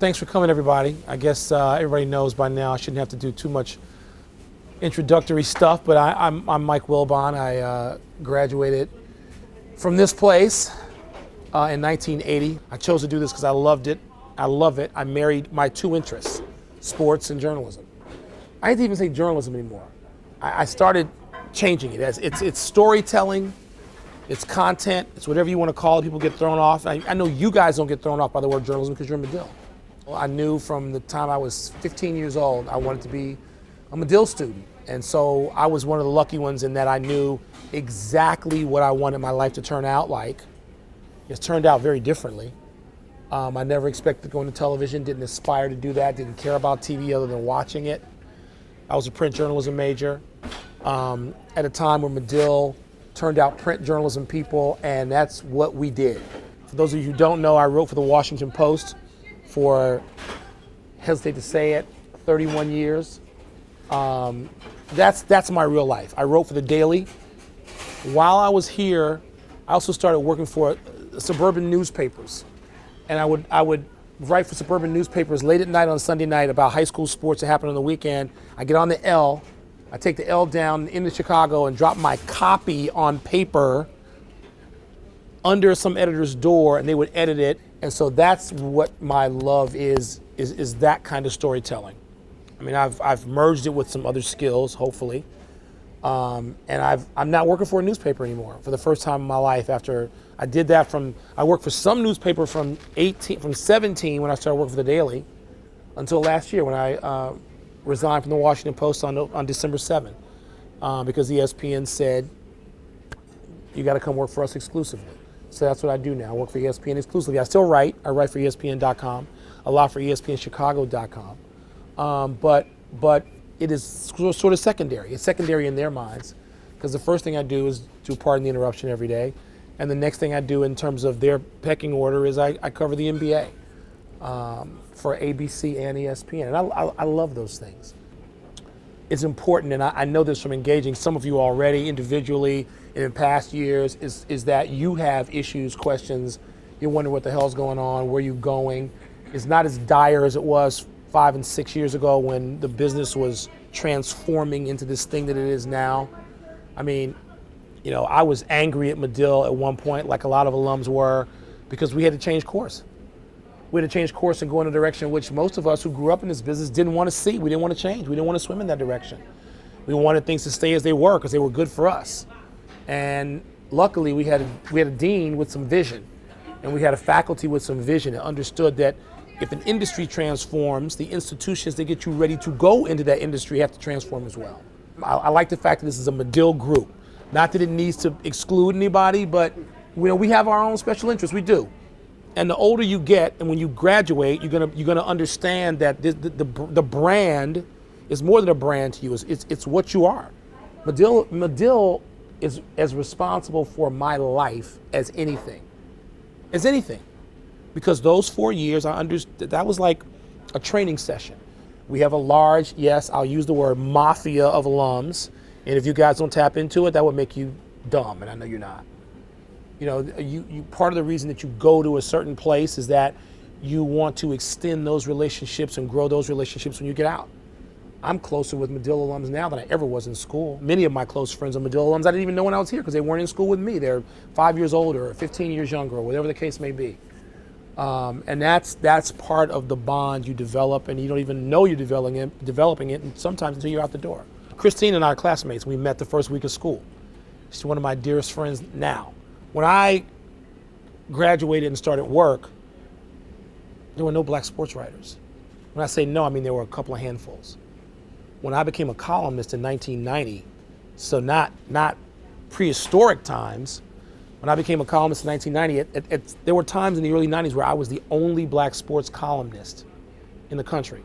Thanks for coming, everybody. I guess everybody knows by now I shouldn't have to do too much introductory stuff, but I'm Mike Wilbon. I graduated from this place in 1980. I chose to do this because I loved it. I love it. I married my two interests, sports and journalism. I hate to even say journalism anymore. I started changing it. It's storytelling, it's content, it's whatever you want to call it. People get thrown off. I know you guys don't get thrown off by the word journalism because you're Medill. Well, I knew from the time I was 15 years old I wanted to be a Medill student. And so I was one of the lucky ones in that I knew exactly what I wanted my life to turn out like. It's turned out very differently. I never expected to go into television, didn't aspire to do that, didn't care about TV other than watching it. I was a print journalism major at a time when Medill turned out print journalism people, and that's what we did. For those of you who don't know, I wrote for the Washington Post for, hesitate to say it, 31 years. That's my real life. I wrote for the Daily. While I was here, I also started working for suburban newspapers. And I would write for suburban newspapers late at night on Sunday night about high school sports that happen on the weekend. I get on the L, I take the L down into Chicago and drop my copy on paper under some editor's door, and they would edit it. And so that's what my love is that kind of storytelling. I mean, I've merged it with some other skills, hopefully. And I'm not working for a newspaper anymore for the first time in my life after I did that I worked for some newspaper from 17 when I started working for the Daily until last year when I resigned from the Washington Post on December 7th because ESPN said, you got to come work for us exclusively. So that's what I do now. I work for ESPN exclusively. I still write. I write for ESPN.com, a lot for ESPNChicago.com. But it is sort of secondary. It's secondary in their minds because the first thing I do is do Pardon the Interruption every day. And the next thing I do in terms of their pecking order is I cover the NBA for ABC and ESPN. And I love those things. It's important, and I know this from engaging some of you already individually and in past years, is that you have issues, questions, you wonder what the hell's going on, where you're going. It's not as dire as it was 5 and 6 years ago when the business was transforming into this thing that it is now. I mean, you know, I was angry at Medill at one point, like a lot of alums were, because we had to change course. We had to change course and go in a direction which most of us who grew up in this business didn't want to see. We didn't want to change. We didn't want to swim in that direction. We wanted things to stay as they were because they were good for us. And luckily, we had a dean with some vision, and we had a faculty with some vision that understood that if an industry transforms, the institutions that get you ready to go into that industry have to transform as well. I like the fact that this is a Medill group. Not that it needs to exclude anybody, but we have our own special interests. We do. And the older you get, and when you graduate, you're gonna understand that the brand is more than a brand to you. It's what you are. Medill is as responsible for my life as anything. As anything. Because those 4 years, I understood that was like a training session. We have a large, yes, I'll use the word mafia of alums, and if you guys don't tap into it, that would make you dumb, and I know you're not. You know, you part of the reason that you go to a certain place is that you want to extend those relationships and grow those relationships when you get out. I'm closer with Medill alums now than I ever was in school. Many of my close friends are Medill alums I didn't even know when I was here because they weren't in school with me. They're 5 years older or 15 years younger or whatever the case may be. And that's part of the bond you develop, and you don't even know you're developing it, and sometimes until you're out the door. Christine and I are classmates. We met the first week of school. She's one of my dearest friends now. When I graduated and started work, there were no black sports writers. When I say no, I mean there were a couple of handfuls. When I became a columnist in 1990, so not prehistoric times, when I became a columnist in 1990, there were times in the early 90s where I was the only black sports columnist in the country.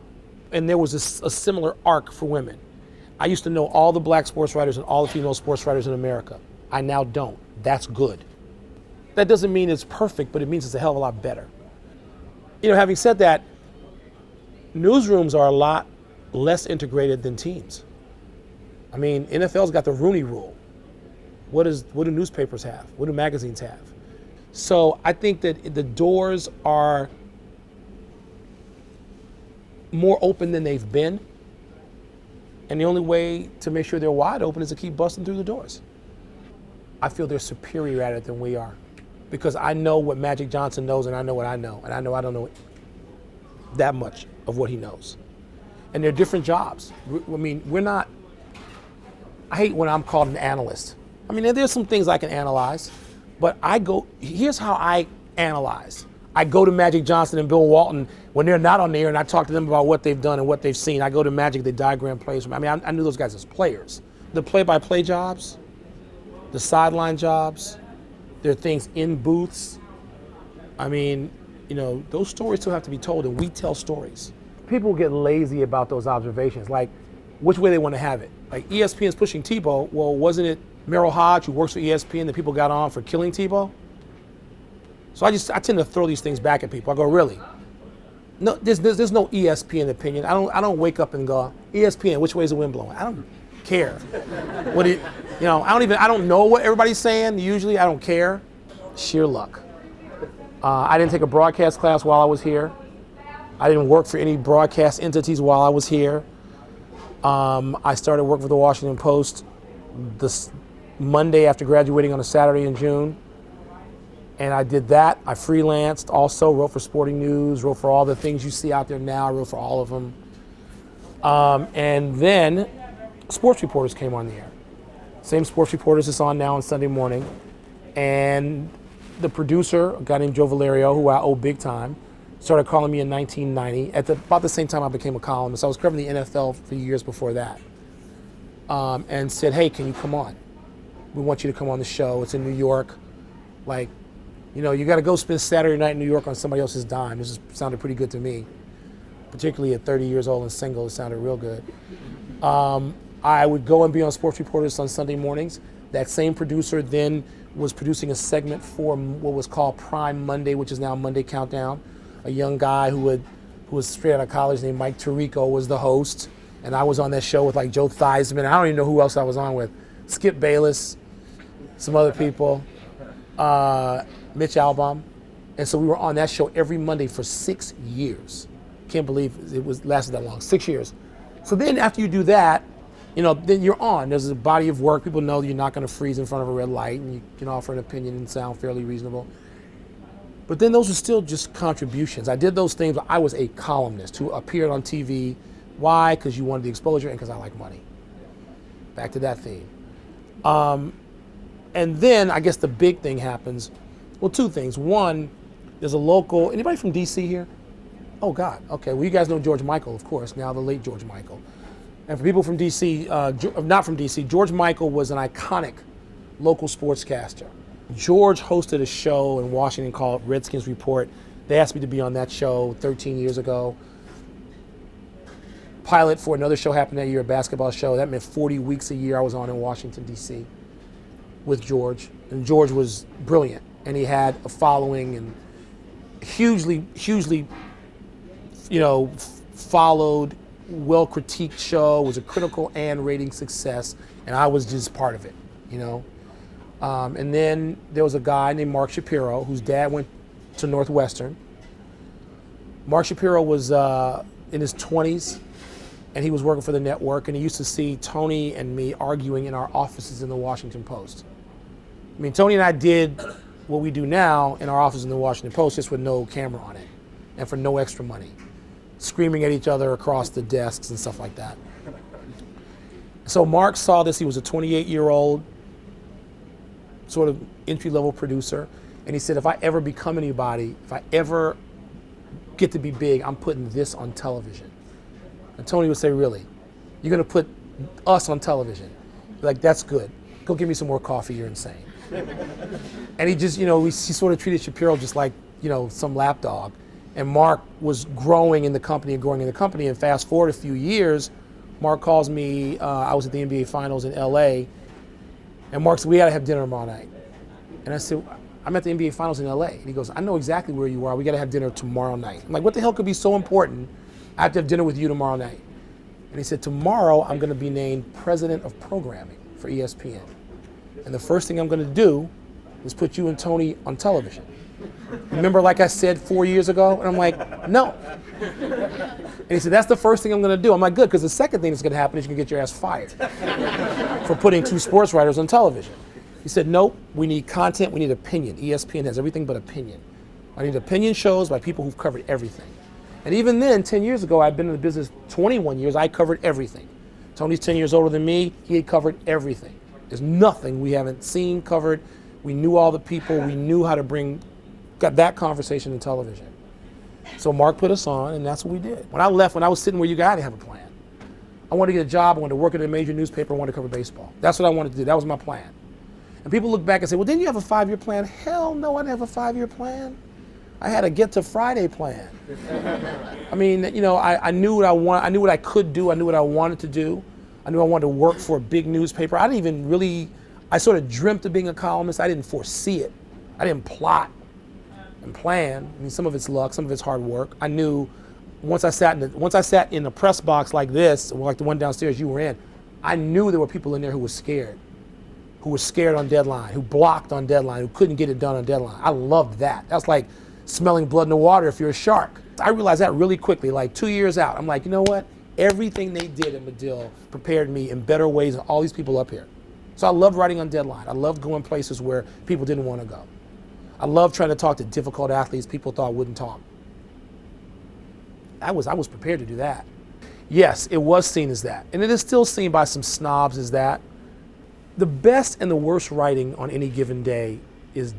And there was a similar arc for women. I used to know all the black sports writers and all the female sports writers in America. I now don't. That's good. That doesn't mean it's perfect, but it means it's a hell of a lot better. You know, having said that, newsrooms are a lot less integrated than teams. I mean, NFL's got the Rooney Rule. What do newspapers have? What do magazines have? So I think that the doors are more open than they've been. And the only way to make sure they're wide open is to keep busting through the doors. I feel they're superior at it than we are, because I know what Magic Johnson knows, and I know what I know, and I know I don't know that much of what he knows. And they're different jobs. I mean, we're not, I hate when I'm called an analyst. I mean, there's some things I can analyze, but here's how I analyze. I go to Magic Johnson and Bill Walton when they're not on the air, and I talk to them about what they've done and what they've seen. I go to Magic, they diagram plays. I mean, I knew those guys as players. The play-by-play jobs, the sideline jobs, there are things in booths. I mean, those stories still have to be told, and we tell stories. People get lazy about those observations, like which way they want to have it. Like ESPN's pushing Tebow. Well, wasn't it Merrill Hodge, who works for ESPN, that people got on for killing Tebow? So I tend to throw these things back at people. I go, really? No, there's no ESPN opinion. I don't wake up and go, ESPN, which way is the wind blowing? I don't care. I don't know what everybody's saying. Usually I don't care. Sheer luck. I didn't take a broadcast class while I was here. I didn't work for any broadcast entities while I was here. I started working for the Washington Post this Monday after graduating on a Saturday in June. And I did that. I freelanced also, wrote for Sporting News, wrote for all the things you see out there now. I wrote for all of them. And then Sports Reporters came on the air. Same Sports Reporters that's on now on Sunday morning. And the producer, a guy named Joe Valerio, who I owe big time, started calling me in 1990, about the same time I became a columnist. I was covering the NFL for years before that. And said, hey, can you come on? We want you to come on the show. It's in New York. You got to go spend Saturday night in New York on somebody else's dime. This sounded pretty good to me, particularly at 30 years old and single. It sounded real good. I would go and be on Sports Reporters on Sunday mornings. That same producer then was producing a segment for what was called Prime Monday, which is now Monday Countdown. A young guy who was straight out of college named Mike Tirico was the host. And I was on that show with like Joe Theismann. I don't even know who else I was on with. Skip Bayless, some other people, Mitch Albom. And so we were on that show every Monday for 6 years. Can't believe lasted that long, 6 years. So then after you do that, then you're on. There's a body of work. People know that you're not going to freeze in front of a red light, and you can offer an opinion and sound fairly reasonable. But then those are still just contributions. I did those things, but I was a columnist who appeared on TV. Why? Because you wanted the exposure and because I like money. Back to that theme. And then I guess the big thing happens. Well, two things. One, there's a local, anybody from DC here? Oh God, okay. Well, you guys know George Michael, of course, now the late George Michael. And for people from DC, not from DC, George Michael was an iconic local sportscaster. George hosted a show in Washington called Redskins Report. They asked me to be on that show 13 years ago. Pilot for another show happened that year, a basketball show. That meant 40 weeks a year I was on in Washington, D.C. with George. And George was brilliant. And he had a following and hugely, followed, well-critiqued show. It was a critical and rating success. And I was just part of it, And then there was a guy named Mark Shapiro, whose dad went to Northwestern. Mark Shapiro was in his 20s, and he was working for the network, and he used to see Tony and me arguing in our offices in the Washington Post. I mean, Tony and I did what we do now in our office in the Washington Post, just with no camera on it, and for no extra money, screaming at each other across the desks and stuff like that. So Mark saw this. He was a 28-year-old sort of entry-level producer, and he said, if I ever become anybody, if I ever get to be big, I'm putting this on television. And Tony would say, really? You're going to put us on television? Like, that's good. Go get me some more coffee, you're insane. And he just, he sort of treated Shapiro just like, some lapdog. And Mark was growing in the company. And fast forward a few years, Mark calls me, I was at the NBA Finals in LA, and Mark said, we gotta have dinner tomorrow night. And I said, I'm at the NBA Finals in LA. And he goes, I know exactly where you are. We gotta have dinner tomorrow night. I'm like, what the hell could be so important? I have to have dinner with you tomorrow night. And he said, tomorrow I'm gonna be named president of programming for ESPN. And the first thing I'm gonna do is put you and Tony on television. Remember, like I said 4 years ago? And I'm like, no. And he said, that's the first thing I'm going to do. I'm like, good, because the second thing that's going to happen is you're going to get your ass fired for putting 2 sports writers on television. He said, nope, we need content, we need opinion. ESPN has everything but opinion. I need opinion shows by people who've covered everything. And even then, 10 years ago, I'd been in the business 21 years, I covered everything. Tony's 10 years older than me, he had covered everything. There's nothing we haven't seen, covered. We knew all the people, we knew how to got that conversation in television. So Mark put us on, and that's what we did. When I left, when I was sitting where you got, I didn't have a plan. I wanted to get a job, I wanted to work at a major newspaper, I wanted to cover baseball. That's what I wanted to do, that was my plan. And people look back and say, well, didn't you have a 5-year plan? Hell no, I didn't have a 5-year plan. I had a get to Friday plan. I mean, you know, I knew what I wanted, I knew what I could do, I knew what I wanted to do. I knew I wanted to work for a big newspaper. I didn't even really, I sort of dreamt of being a columnist. I didn't foresee it. I didn't plot and plan. I mean, some of it's luck, some of it's hard work. I knew once I sat in a press box like this, like the one downstairs you were in, I knew there were people in there who were scared on deadline, who blocked on deadline, who couldn't get it done on deadline. I loved that. That's like smelling blood in the water if you're a shark. I realized that really quickly, like 2 years out. I'm like, you know what? Everything they did at Medill prepared me in better ways than all these people up here. So I loved writing on deadline. I loved going places where people didn't want to go. I loved trying to talk to difficult athletes people thought wouldn't talk. I was prepared to do that. Yes, it was seen as that. And it is still seen by some snobs as that. The best and the worst writing on any given day is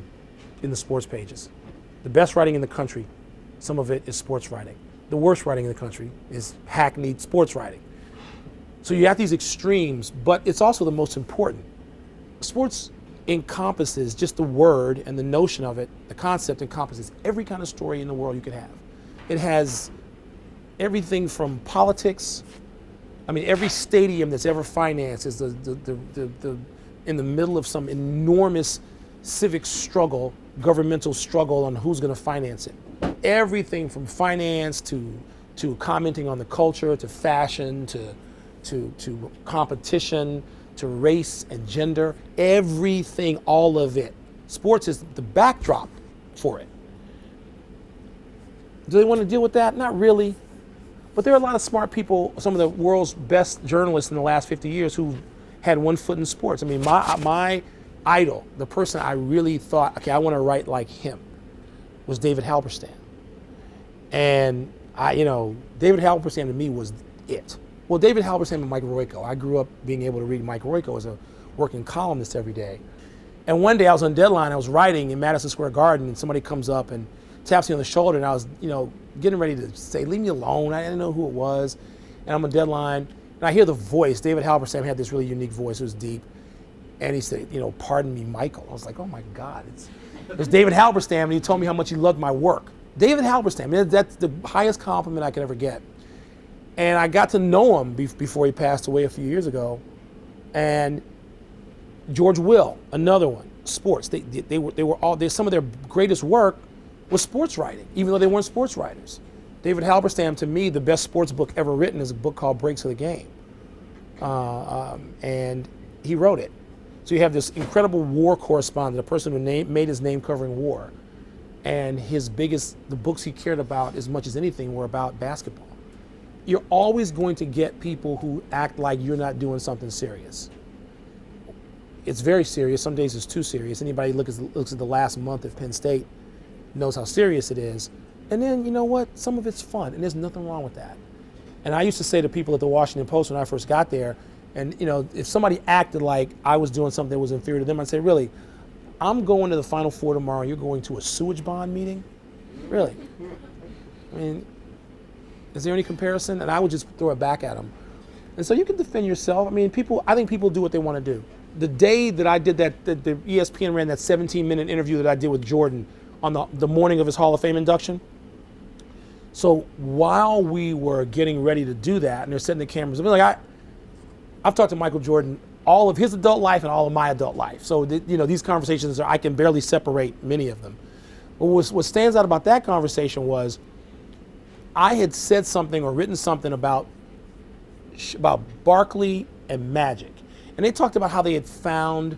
in the sports pages. The best writing in the country, some of it is sports writing. The worst writing in the country is hackneyed sports writing. So you have these extremes, but it's also the most important. Sports encompasses just the word and the notion of it, the concept encompasses every kind of story in the world you could have. It has everything from politics. I mean, every stadium that's ever financed is in the middle of some enormous civic struggle, governmental struggle on who's going to finance it. Everything from finance to commenting on the culture, to fashion, to competition, to race and gender, everything, all of it. Sports is the backdrop for it. Do they want to deal with that? Not really. But there are a lot of smart people, some of the world's best journalists in the last 50 years who had one foot in sports. I mean, my idol, the person I really thought, okay, I want to write like him, was David Halberstam. And David Halberstam to me was it. Well, David Halberstam and Mike Royko. I grew up being able to read Mike Royko as a working columnist every day. And one day I was on deadline, I was writing in Madison Square Garden, and somebody comes up and taps me on the shoulder, and I was, getting ready to say, leave me alone. I didn't know who it was. And I'm on deadline, and I hear the voice. David Halberstam had this really unique voice. It was deep. And he said, pardon me, Michael. I was like, oh my God, it's David Halberstam, and he told me how much he loved my work. David Halberstam, that's the highest compliment I could ever get. And I got to know him before he passed away a few years ago. And George Will, another one, sports. They were all, some of their greatest work was sports writing, even though they weren't sports writers. David Halberstam, to me, the best sports book ever written is a book called Breaks of the Game. And he wrote it. So you have this incredible war correspondent, a person who made his name covering war. And the books he cared about as much as anything were about basketball. You're always going to get people who act like you're not doing something serious. It's very serious. Some days it's too serious. Anybody looks at the last month at Penn State knows how serious it is. And then, you know what? Some of it's fun, and there's nothing wrong with that. And I used to say to people at the Washington Post when I first got there, and if somebody acted like I was doing something that was inferior to them, I'd say, really, I'm going to the Final Four tomorrow, and you're going to a sewage bond meeting? Really? I mean, is there any comparison? And I would just throw it back at them. And so you can defend yourself. I mean, I think people do what they want to do. The day that I did that, the ESPN ran that 17-minute interview that I did with Jordan on the morning of his Hall of Fame induction. So while we were getting ready to do that, and they're setting the cameras, I've talked to Michael Jordan all of his adult life and all of my adult life. So these conversations I can barely separate many of them. But what stands out about that conversation was I had said something or written something about Barkley and Magic. And they talked about how they had found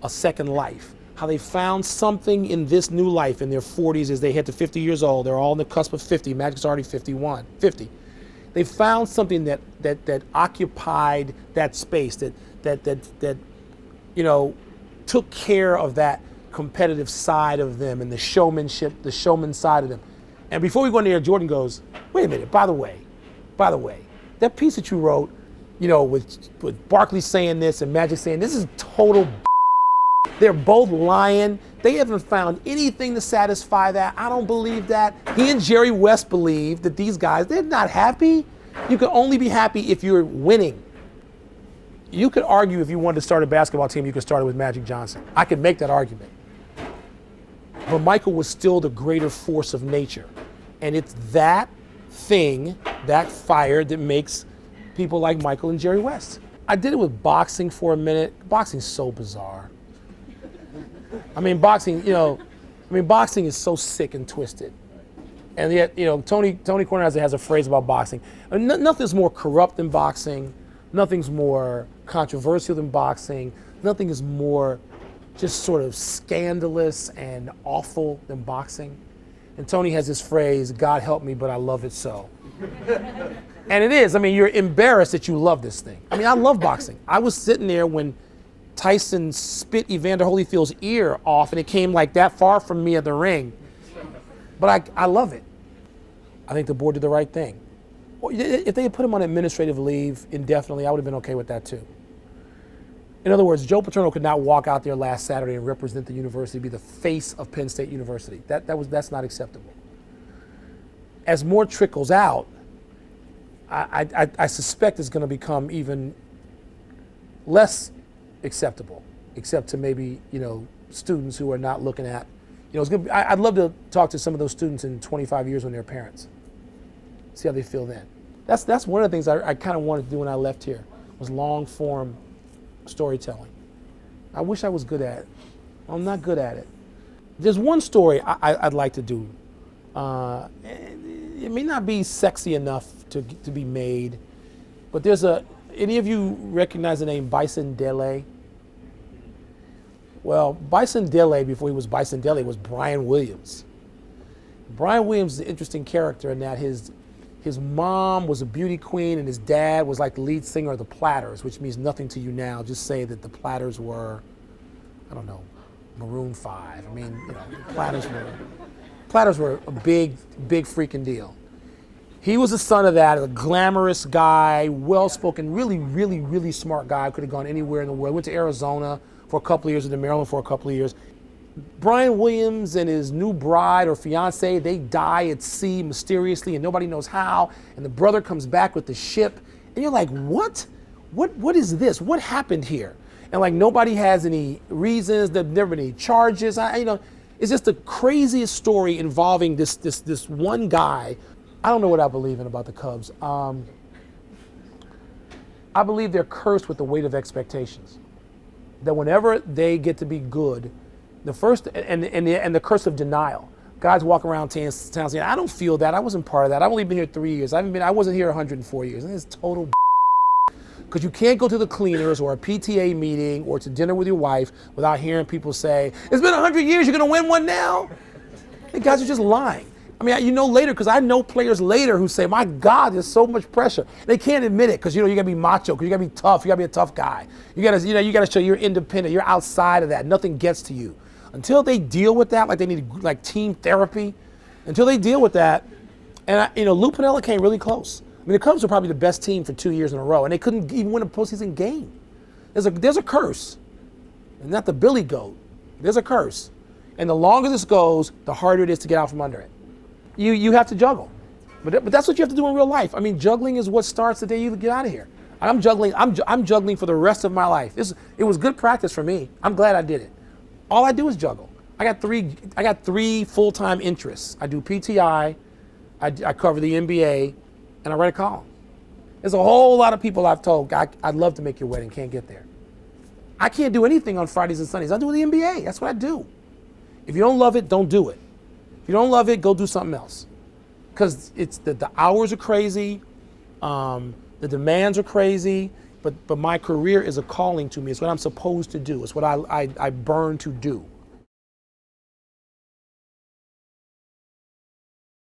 a second life. how they found something in this new life in their 40s as they hit to 50 years old. They're all on the cusp of 50. Magic's already 50. They found something that occupied that space, that you know, took care of that competitive side of them and the showmanship, the showman side of them. And before we go in there, Jordan goes, wait a minute, by the way, that piece that you wrote, you know, with Barkley saying this and Magic saying this is total. They're both lying. They haven't found anything to satisfy that. I don't believe that. He and Jerry West believe that these guys, they're not happy. You can only be happy if you're winning. You could argue if you wanted to start a basketball team, you could start it with Magic Johnson. I could make that argument. But Michael was still the greater force of nature. And it's that thing, that fire, that makes people like Michael and Jerry West. I did it with boxing for a minute. Boxing's so bizarre. I mean, boxing is so sick and twisted. And yet, you know, Tony Kornheiser has a phrase about boxing. Nothing's more corrupt than boxing. Nothing's more controversial than boxing. Nothing is more just sort of scandalous and awful than boxing. And Tony has this phrase, God help me, but I love it so. And it is. I mean, you're embarrassed that you love this thing. I mean, I love boxing. I was sitting there when Tyson spit Evander Holyfield's ear off and it came like that far from me at the ring. But I love it. I think the board did the right thing. If they had put him on administrative leave indefinitely, I would have been okay with that too. In other words, Joe Paterno could not walk out there last Saturday and represent the university, be the face of Penn State University. That's not acceptable. As more trickles out, I suspect it's going to become even less acceptable, except to maybe, you know, students who are not looking at, you know, it's gonna, I'd love to talk to some of those students in 25 years when they're parents, see how they feel then. That's one of the things I kind of wanted to do when I left here, was long form storytelling. I wish I was good at it. I'm not good at it. There's one story I'd like to do. It may not be sexy enough to be made, but there's any of you recognize the name Bison Dele? Well, Bison Dele, before he was Bison Dele, was Brian Williams. Brian Williams is an interesting character in that his mom was a beauty queen and his dad was like the lead singer of the Platters, which means nothing to you now. Just say that the Platters were, I don't know, Maroon 5. I mean, you know, Platters were a big freaking deal. He was the son of that, a glamorous guy, well-spoken, really smart guy, could have gone anywhere in the world. Went to Arizona for a couple of years and to Maryland for a couple of years. Brian Williams and his new bride or fiance, they die at sea mysteriously and nobody knows how, and the brother comes back with the ship, and you're like, what? What is this? What happened here? And like nobody has any reasons, there've never been any charges. It's just the craziest story involving this one guy. I don't know what I believe in about the Cubs. I believe they're cursed with the weight of expectations. That whenever they get to be good, the first and the curse of denial. Guys walk around town saying, "I don't feel that. I wasn't part of that. I've only been here 3 years. I wasn't here 104 years." And it's total because you can't go to the cleaners or a PTA meeting or to dinner with your wife without hearing people say, "It's been 100 years. You're gonna win one now." The guys are just lying. I mean, you know later, because I know players later who say, "My God, there's so much pressure." They can't admit it because you gotta be macho, because you gotta be tough, you gotta be a tough guy. You gotta show you're independent, you're outside of that. Nothing gets to you. Until they deal with that, like they need like team therapy, until they deal with that, and Lou Piniella came really close. I mean, the Cubs are probably the best team for 2 years in a row, and they couldn't even win a postseason game. There's a curse, and not the Billy Goat. There's a curse, and the longer this goes, the harder it is to get out from under it. You have to juggle, but that's what you have to do in real life. I mean, juggling is what starts the day you get out of here. I'm juggling. I'm juggling for the rest of my life. It was good practice for me. I'm glad I did it. All I do is juggle. I got three full-time interests. I do PTI, I cover the NBA, and I write a column. There's a whole lot of people I've told, I'd love to make your wedding, can't get there. I can't do anything on Fridays and Sundays. I do the NBA. That's what I do. If you don't love it, don't do it. If you don't love it, go do something else. Because it's the hours are crazy, the demands are crazy, but my career is a calling to me. It's what I'm supposed to do. It's what I burn to do.